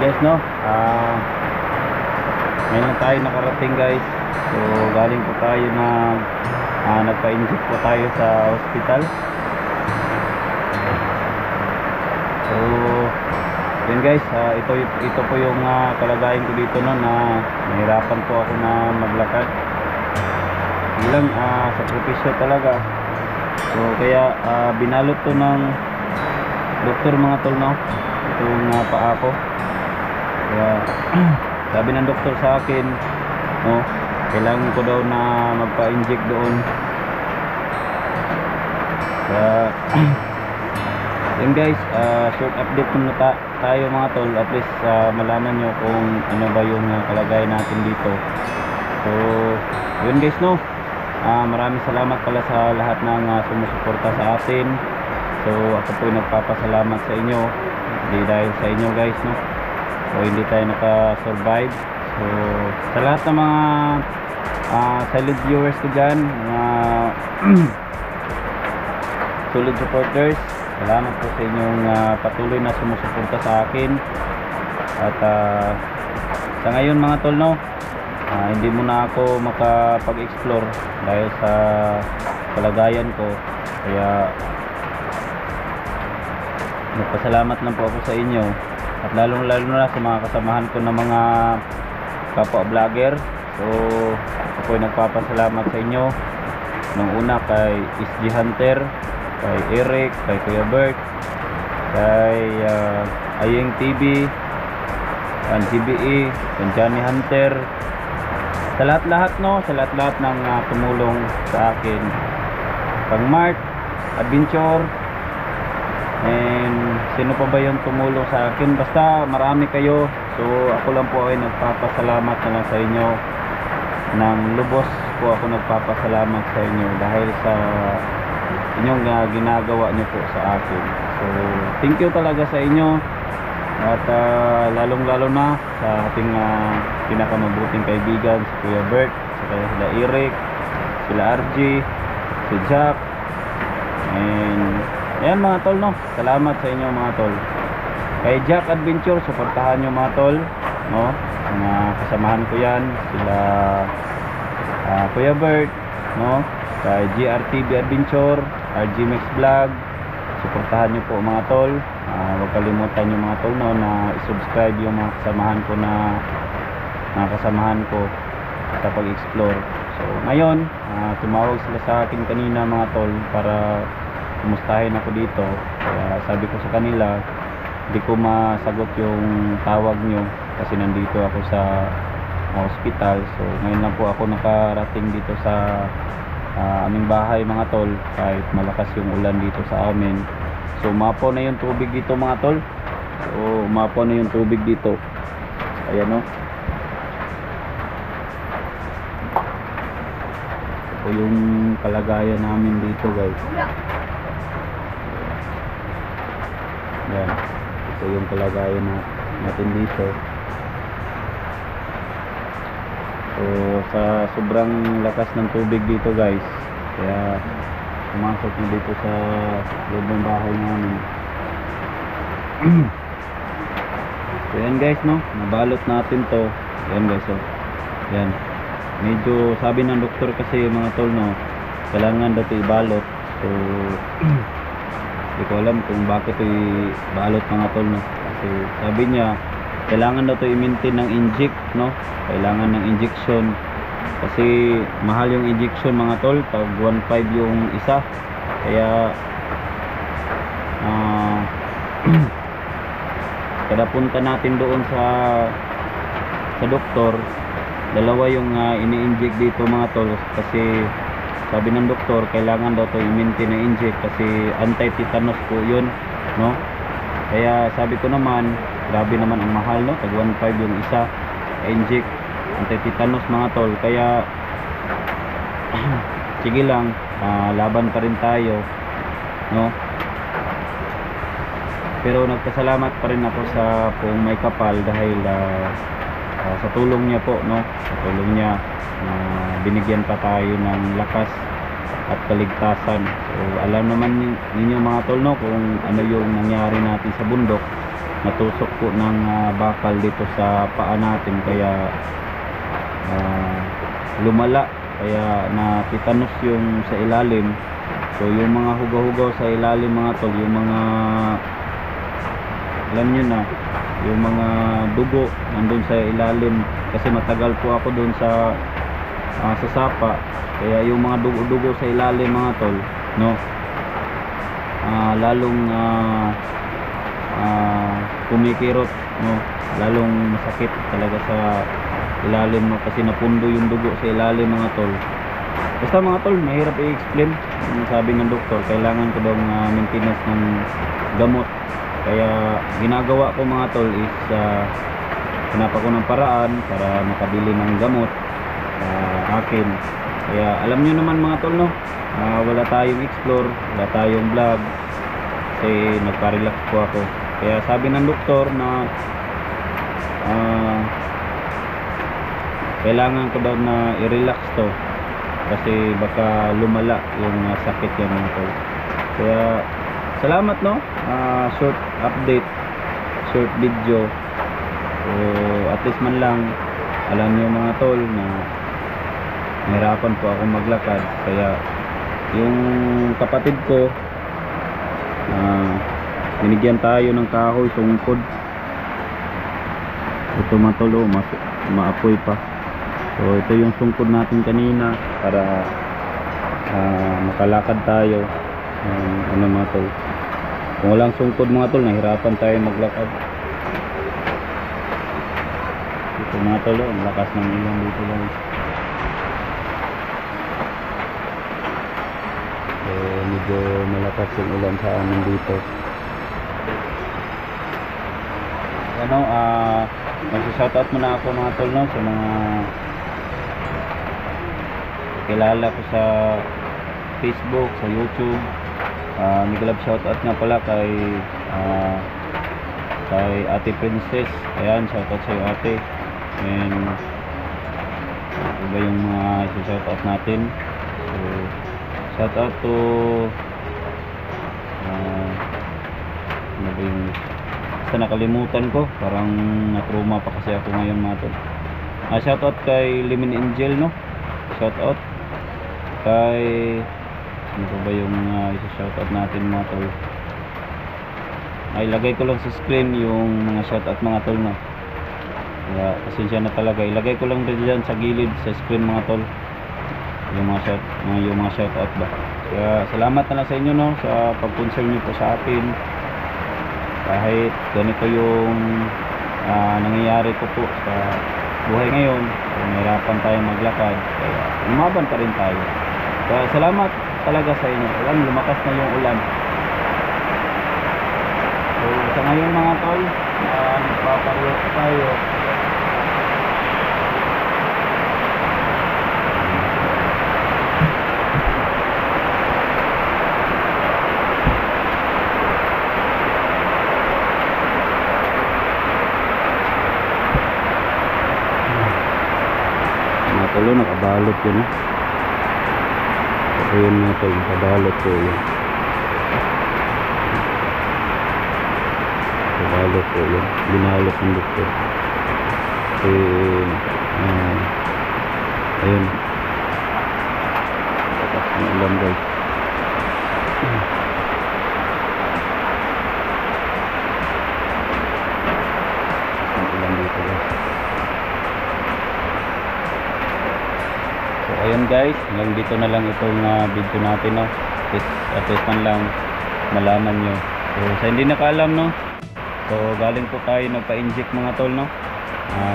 guys, no? Ngayon lang tayo nakarating guys. So galing po tayo na nagpa-inject po tayo sa hospital. So yun guys, ito po yung kalagayan ko dito, no, na nahirapan po ako na maglakad. Ilang sakripisyo talaga. So kaya binalot to ng doktor mga tol, no, itong paa ko. Kaya sabi ng doktor sa akin, no, kailangan ko daw na magpa-inject doon. Kaya yun guys, short update muna tayo mga tol, at least malaman nyo kung ano ba yung kalagayan natin dito. So yun guys, no, maraming salamat pala sa lahat ng sumusuporta sa atin. So ako po nagpapasalamat sa inyo, hindi dahil sa inyo guys, no, so hindi tayo naka-survive. So sa lahat ng mga silent viewers ko dyan, mga solid supporters, salamat po sa inyong patuloy na sumusuporta sa akin. At sa ngayon mga tol, no, hindi muna ako makapag-explore dahil sa kalagayan ko. Kaya nagpasalamat lang po ako sa inyo, at lalong lalo na sa mga kasamahan ko na mga kapwa vlogger. So ako ay nagpapasalamat sa inyo. Nung una kay SG Hunter, kay Eric, kay Kuya Bert, kay Ayeng TV, kay GBE, kay Johnny Hunter, sa lahat-lahat, no, sa lahat-lahat ng tumulong sa akin, kang Mark Adventure, and sino pa ba yung tumulong sa akin, basta marami kayo. So ako lang po ay nagpapasalamat na lang sa inyo, ng lubos po ako nagpapasalamat sa inyo dahil sa inyong ginagawa nyo po sa akin. So thank you talaga sa inyo, at lalong lalo na sa ating pinakamabuting kaibigan, si Kuya Bert, sila Eric, sila RG, si Jack, and ayan mga tol, no, salamat sa inyo mga tol. Kay Jack Adventure, suportahan nyo mga tol, no, mga kasamahan ko yan, sila Kuya Bert, no, kay GRTV Adventure, RG Mix Vlog, suportahan nyo po mga tol. Huwag kalimutan nyo mga tol, no, na i-subscribe yung mga kasamahan ko sa pag-explore. So ngayon, tumawag sila sa akin kanina mga tol para kumustahin ako dito. Kaya sabi ko sa kanila, hindi ko masagot yung tawag nyo kasi nandito ako sa hospital. So ngayon lang po ako nakarating dito sa aming bahay mga tol, kahit malakas yung ulan dito sa amin. So umapaw na yung tubig dito mga tol. So umapaw na yung tubig dito. Ayan, no, ito yung kalagayan namin dito guys. Ayan, ito yung kalagayan natin dito. So sa sobrang lakas ng tubig dito guys, kaya pumasok na dito sa loob ng bahay namin. So yan guys, no, nabalot natin to. Yan guys, oh, yan, medyo sabi ng doktor kasi mga tol, no, kailangan daw ito ibalot. So hindi ko alam kung bakit ito ibalot mga tol, no, kasi sabi niya kailangan daw ito i-maintain ng inject, no, kailangan ng injection kasi mahal yung injection mga tol, tag 1.5 yung isa. Kaya kada punta natin doon sa doktor, dalawa yung ini-inject dito mga tol, kasi sabi ng doktor kailangan daw to i-maintain na inject kasi anti-tetanus po yun, no. Kaya sabi ko naman, grabe naman ang mahal, no, tag 1.5 yung isa inject anti-tetanus mga tol. Kaya sige lang, laban pa rin tayo, no. Pero nagpasalamat pa rin ako sa Poong May Kapal dahil sa tulong niya po, no, sa tulong niya binigyan pa tayo ng lakas at kaligtasan. So alam naman ninyo mga tol, no, kung ano yung nangyari natin sa bundok. natusok po ng bakal dito sa paa natin, kaya lumala, kaya natitanos yung sa ilalim. So yung mga hugaw-hugaw sa ilalim mga tol, yung mga alam nyo na, yung mga dugo nandun sa ilalim, kasi matagal po ako dun sa sapa, kaya yung mga dugo-dugo sa ilalim mga tol, no, lalong kumikirot, no, lalong masakit talaga sa ilalim, no, kasi napundo yung dugo sa ilalim mga tol. Basta mga tol, mahirap i-explain. Sabi ng doktor, kailangan ko daw maintenance ng gamot, kaya ginagawa ko mga tol is hanap ako ng paraan para makabili ng gamot sa akin. Kaya alam nyo naman mga tol, no, wala tayong explore, wala tayong vlog, kasi nagpa-relax po ako. Kaya sabi ng doktor na kailangan ko daw na i-relax to, kasi baka lumala yung sakit yan mga tol. Kaya salamat, no, short update, short video. So at least man lang alam niyo mga tol na nahirapan po ako maglakad. Kaya yung kapatid ko, binigyan tayo ng kahoy tungkod. Ito mga tol, maapoy pa. So ito yung sungkod natin kanina para makalakad tayo. Ano mga tol, kung walang sungkod mga tol, nahirapan tayo maglakad. Ito mga tol, ang lakas ng ilang dito lang. So medyo malakas yung ulan sa amin dito. Ano, mag-shoutout muna ako mga tol, no, sa mga kilala ko sa Facebook, sa YouTube. Miglab shoutout nga pala kay Ate Princess. Ayan, shoutout sa iyo ate. And iba yung mga shoutout natin. So shoutout to ano ba yung basta nakalimutan ko, parang na-trauma pa kasi ako ngayon mga tol. Shoutout kay Limin Angel, no, shoutout kay ano ba yung isa-shoutout natin mga tol. Ay, lagay ko lang sa screen yung mga shoutout mga tol, no. Kaya pasensya na talaga, ilagay ko lang din dyan sa gilid sa screen mga tol yung mga shoutout ba. Kaya salamat na lang sa inyo, no, sa pag-concern nyo po sa akin kahit ganito yung nangyayari ko po sa buhay ngayon. Nahirapan tayo maglakad, kaya lumaban pa rin tayo. Kaya salamat talaga sa inyo. Alam, lumakas na yung ulan. So sa ngayon mga tol, nagpaparilok tayo. Mga tol, nakabalot yun, eh. Ayun mga tol, nakabalot po yun. Nakabalot po yun. Binalot ng doktor. Kasi ayun, takas ng ulan guys. Ang ulan dito guys. So ayun guys, hanggang dito na lang itong video natin, no. At least man lang malaman nyo. So sa hindi nakaalam, no, so galing po tayo nagpa-inject mga tol, no.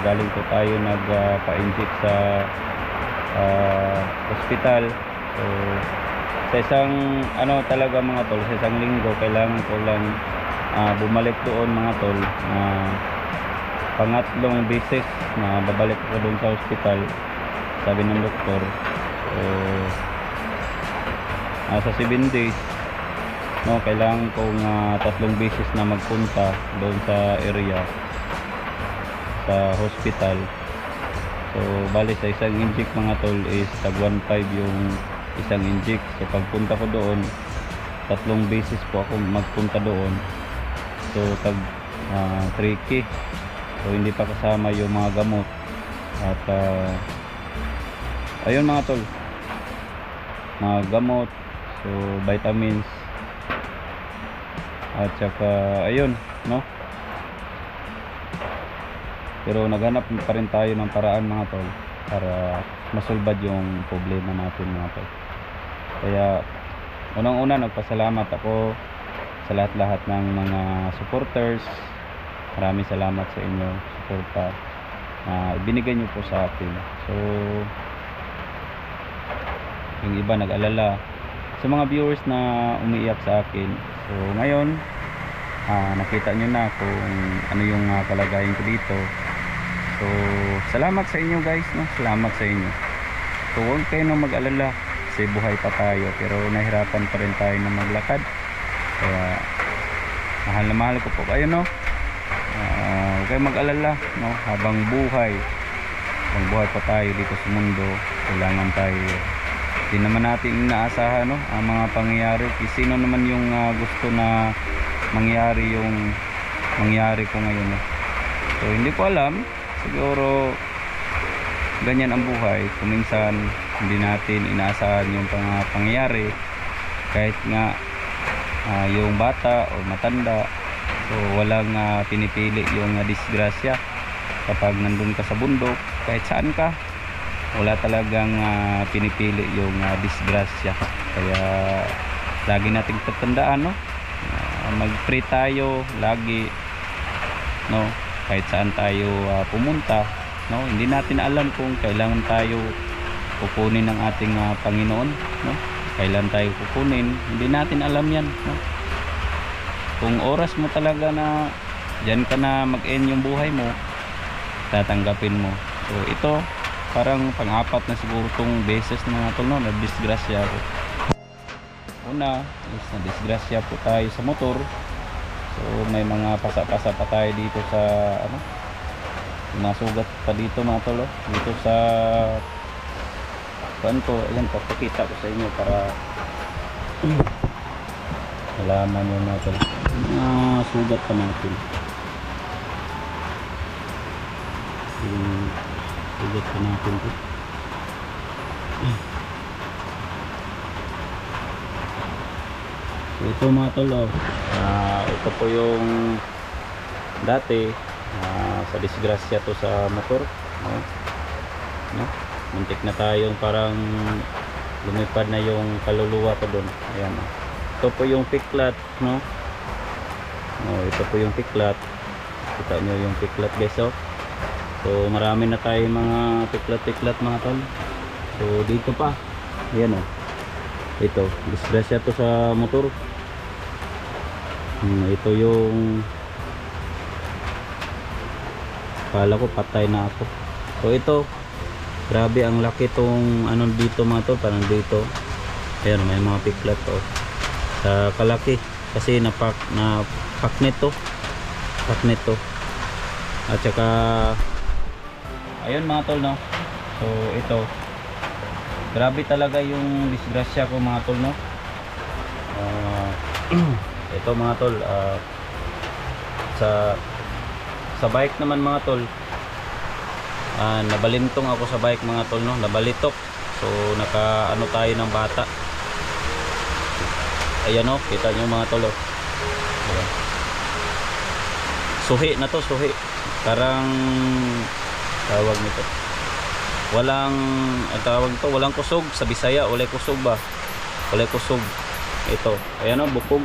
Galing po tayo nagpa-inject sa hospital. So sa isang ano talaga mga tol, sa isang linggo kailangan ko lang bumalik doon mga tol. Pangatlong beses na babalik ko doon sa hospital, sabi ng doktor. So sa 7 days, no, kailangan kong 3 beses na magpunta doon sa area sa hospital. So bali sa isang inject mga tol is tag 1.5 yung isang inject. So pagpunta ko doon, 3 beses po ako magpunta doon. So tag tricky. So hindi pa kasama yung mga gamot. At ayun mga tol, mga gamot, so vitamins, at saka ayun, no? Pero naghanap pa rin tayo ng paraan mga tol para masulbad yung problema natin mga tol. Kaya unang-una nagpasalamat ako sa lahat-lahat ng mga supporters. Maraming salamat sa inyo suporta na ibinigay nyo po sa akin. So yung iba nag-alala sa mga viewers na umiiyak sa akin. So ngayon nakita nyo na kung ano yung kalagayan ko dito. So salamat sa inyo guys, no? Salamat sa inyo. So huwag kayo nang mag-alala kasi buhay pa tayo, pero nahirapan pa rin tayo na maglakad. Kaya mahal na mahal ko po kayo, no? Huwag kayo mag-alala, no? Habang buhay pa tayo dito sa mundo, kailangan tayo, di naman natin inaasahan, no? Ang mga pangyayari. Sino naman yung gusto na mangyari yung mangyari ko ngayon, no? So hindi ko alam, siguro ganyan ang buhay. Kuminsan hindi natin inaasahan yung pangyayari, kahit nga yung bata o matanda. So walang pinipili yung disgrasya. Kapag nandun ka sa bundok, kahit saan ka, wala talagang pinipili yung disgrasya. Kaya lagi nating tatandaan, no? Mag-pray tayo lagi, no? Kahit saan tayo pumunta, no? Hindi natin alam kung kailangan tayo kukunin ng ating Panginoon, no? Kailan tayo kukunin, hindi natin alam yan, no? Kung oras mo talaga na diyan ka na mag-end yung buhay mo, tatanggapin mo. So ito parang pang-apat na siguro tong beses na mga tol, no, na disgrasya ako. Una is na disgrasya po tayo sa motor. So may mga pasa-pasa pa tayo dito sa nasugat pa dito mga tol, dito sa ko. Ayan, papakita ko sa inyo para malaman nyo mga tol. Sugat pa natin. Sugat pa natin ito. So ito mga tol, ito po yung dati sa disgrasya to sa motor, no? Muntik na tayong parang lumipad na yung kaluluwa ko doon. Ayan, ito po yung piklat, no? Ito po yung piklat. Kita nyo yung piklat guys, oh. So marami na tayong mga piklat mga tol. So dito pa, ayan, oh. Ito, disgrasya to sa motor. Ito yung kala ko patay na ako. So ito, grabe ang laki tong ano dito mga tol, parang dito. Ayan, may mga piklat to. Sa kalaki kasi napak nito. At saka ayun mga tol, no. So ito, grabe talaga yung disgrasya ko mga tol, no. Ito mga tol, sa bike naman mga tol, nabalintong ako sa bike mga tol, no. Nabalitok. So naka ano tayo ng bata. Ayan, no, kita nyo mga tol, oh. Ayan. Suhi na to, suhi. Parang tawag nito, walang tawag ito, walang kusog sa Bisaya, walay kusog ba, walay kusog. Ito, ayan, oh, bukog.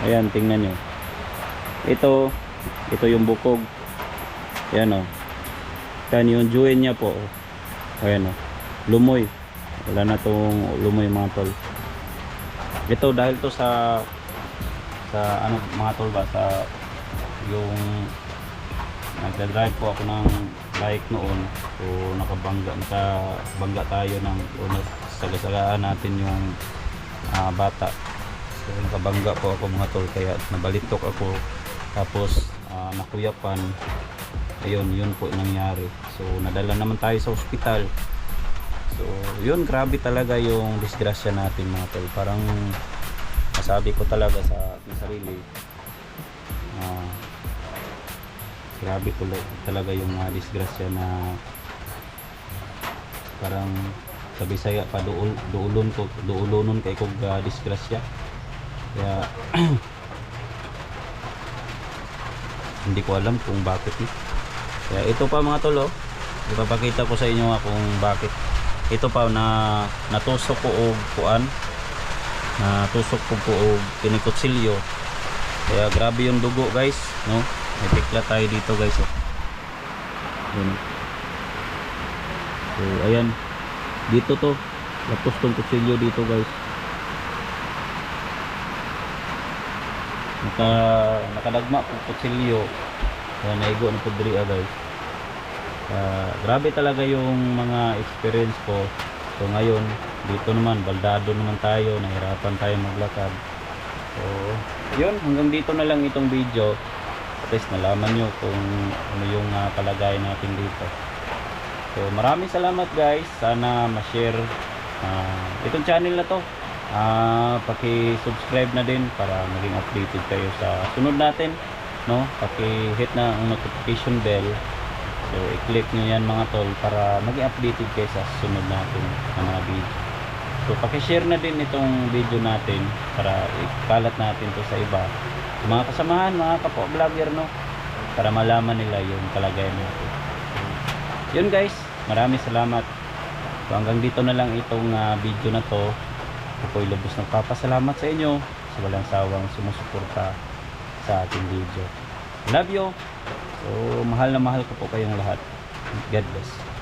Ayan, tingnan nyo, ito yung bukog. Ayan, oh, kan yung join nya po, oh. Ayan, oh, lumoy, wala na tong lumoy mga tol. Ito dahil to sa ano mga tol ba, sa yung nagdadrive po ako ng bike noon. So nakabangga tayo ng sagasagahan natin yung bata. So nakabangga po ako mga tol, kaya nabalitok ako, tapos nakuyapan. Ayun, yun po nangyari. So nadala naman tayo sa ospital. So yun, grabe talaga yung disgrasya natin mga tol. Parang masabi ko talaga sa aking sarili, Grabe talaga yung disgrasya na parang sa Bisaya pa duulonon kay kog disgrasya. Kaya hindi ko alam kung bakit Kaya ito pa mga tol, ipapakita ko sa inyo kung bakit. Ito pa na natusok ko og kuan, natusok ko og kinikutsilyo. Kaya grabe yung dugo guys, no? May tikla tayo dito guys. Yun. So ayan, dito to lapos tong kutsilyo dito guys. Nakadagma po kutsilyo. Kaya naigo na po diri guys. Grabe talaga yung mga experience ko. So ngayon dito naman baldado naman tayo, nahirapan tayo maglakad. So yun, hanggang dito na lang itong video. At least nalaman nyo kung ano yung kalagayan natin dito. So maraming salamat guys. Sana ma-share itong channel na to. Paki-subscribe na din para maging updated kayo sa sunod natin, no? Paki-hit na ang notification bell. So i-click nyo yan mga tol para maging updated kayo sa sunod natin na mga video. So paki-share na din itong video natin para ikalat natin to sa iba, sa mga kasamahan, mga kapwa vlogger, no? Para malaman nila yung kalagayan natin. Yun guys, maraming salamat. So hanggang dito na lang itong video na to. Ako po'y lubos nagpapasalamat sa inyo sa walang sawang sumusuporta sa ating video. Love you. So mahal na mahal ko po kayong lahat. God bless.